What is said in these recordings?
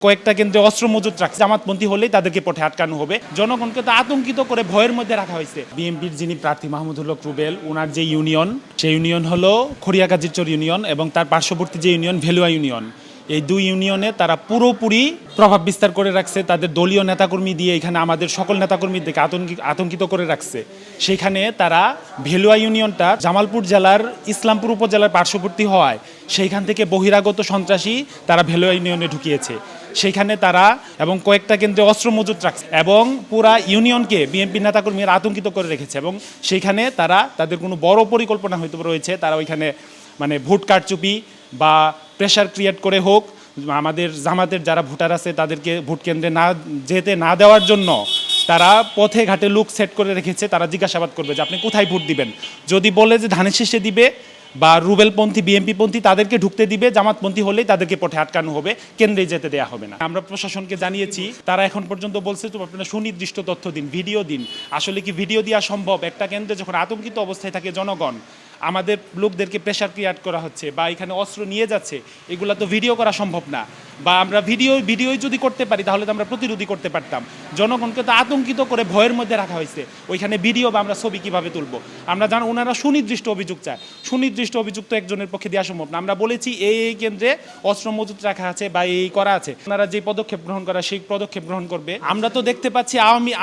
কয়েকটা কেন্দ্রে অস্ত্র মজুত রাখছে, জামাতপন্থী হলেই তাদেরকে পথে আটকানো হবে। জনগণকে তো আতঙ্কিত করে ভয়ের মধ্যে রাখা হয়েছে। বিএনপির যিনি প্রার্থী মাহমুদুল হক রুবেল, ওনার যে ইউনিয়ন, সেই ইউনিয়ন হলো খড়িয়াকাজিরচর ইউনিয়ন এবং তার পার্শ্ববর্তী যে ইউনিয়ন ভেলুয়া ইউনিয়ন। এই দুই ইউনিয়নে তারা পুরোপুরি প্রভাব বিস্তার করে রাখছে। তাদের দলীয় নেতাকর্মী দিয়ে এখানে আমাদের সকল নেতাকর্মীদেরকে আতঙ্কিত করে রাখছে। সেখানে তারা ভেলুয়া ইউনিয়নটা জামালপুর জেলার ইসলামপুর উপজেলার পার্শ্ববর্তী হওয়ায় সেইখান থেকে বহিরাগত সন্ত্রাসী তারা ভেলুয়া ইউনিয়নে ঢুকিয়েছে। সেইখানে তারা এবং কয়েকটা কেন্দ্রে অস্ত্র মজুত রাখছে এবং পুরা ইউনিয়নকে বিএনপি নেতাকর্মীরা আতঙ্কিত করে রেখেছে। এবং সেইখানে তারা তাদের কোনো বড় পরিকল্পনা হয়তো রয়েছে, তারা ওইখানে মানে ভোট কারচুপি বা প্রেশার ক্রিয়েট করে হোক আমাদের জামাতের যারা ভোটার আছে তাদেরকে ভোট কেন্দ্রে যেতে না দেওয়ার জন্য তারা পথে ঘাটে লোক সেট করে রেখেছে। তারা জিজ্ঞাসাবাদ করবে যে আপনি কোথায় ভোট দিবেন। যদি বলে যে ধানের শীষে দিবে বা রুবেলপন্থী বিএনপিপন্থী তাদেরকে ঢুকতে দিবে, জামাতপন্থী হলেই তাদেরকে পথে আটকানো হবে, কেন্দ্রে যেতে দেওয়া হবে না। আমরা প্রশাসনকে জানিয়েছি, তারা এখন পর্যন্ত বলছে তো আপনারা সুনির্দিষ্ট তথ্য দিন, ভিডিও দিন। আসলে কি ভিডিও দেওয়া সম্ভব? একটা কেন্দ্রে যখন আতঙ্কিত অবস্থায় থাকে জনগণ, আমাদের লোকদেরকে প্রেশার ক্রিয়েট করা হচ্ছে বা এখানে অস্ত্র নিয়ে যাচ্ছে, এগুলা তো ভিডিও করা সম্ভব না। বা আমরা ভিডিওই যদি করতে পারি তাহলে তো আমরা প্রতিরোধী করতে পারতাম। জনগণকে তো আতঙ্কিত করে ভয়ের মধ্যে রাখা হয়েছে। ওইখানে ভিডিও বা আমরা ছবি কীভাবে তুলবো? আমরা জানি ওনারা সুনির্দিষ্ট অভিযোগ চায়। সুনির্দিষ্ট অভিযোগ তো একজনের পক্ষে দেওয়া সম্ভব না। আমরা বলেছি এই কেন্দ্রে অস্ত্র মজুত রাখা আছে বা এই করা আছে, ওনারা যে পদক্ষেপ গ্রহণ করা সেই পদক্ষেপ গ্রহণ করবে। আমরা তো দেখতে পাচ্ছি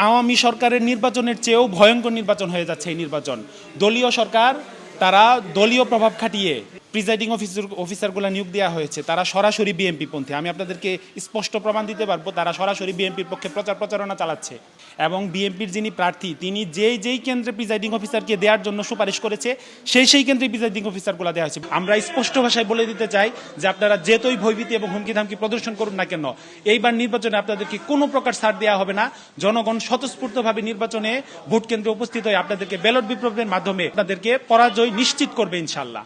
আওয়ামী সরকারের নির্বাচনের চেয়েও ভয়ঙ্কর নির্বাচন হয়ে যাচ্ছে এই নির্বাচন। দলীয় সরকার, তারা দলীয় প্রভাব খাটিয়ে প্রিজাইডিং অফিসারগুলো নিয়োগ দেওয়া হয়েছে, তারা সরাসরি বিএনপিপন্থী। আমি আপনাদেরকে স্পষ্ট প্রমাণ দিতে পারবো, তারা সরাসরি বিএনপির পক্ষে প্রচারণা চালাচ্ছে। এবং বিএনপির যিনি প্রার্থী তিনি যেই কেন্দ্রে প্রিজাইডিং অফিসারকে দেওয়ার জন্য সুপারিশ করেছে সেই কেন্দ্রে প্রিজাইডিং অফিসারগুলো দেওয়া হয়েছে। আমরা স্পষ্ট ভাষায় বলে দিতে চাই যে আপনারা যেতই ভয়ভীতি এবং হুমকি ধামকি প্রদর্শন করুন না কেন, এইবার নির্বাচনে আপনাদেরকে কোনো প্রকার ছাড় দেওয়া হবে না। জনগণ স্বতঃস্ফূর্তভাবে নির্বাচনে ভোট কেন্দ্রে উপস্থিত হয়ে আপনাদেরকে ব্যালট বিপ্লবের মাধ্যমে আপনাদেরকে পরাজয় নিশ্চিত করবে ইনশাল্লাহ।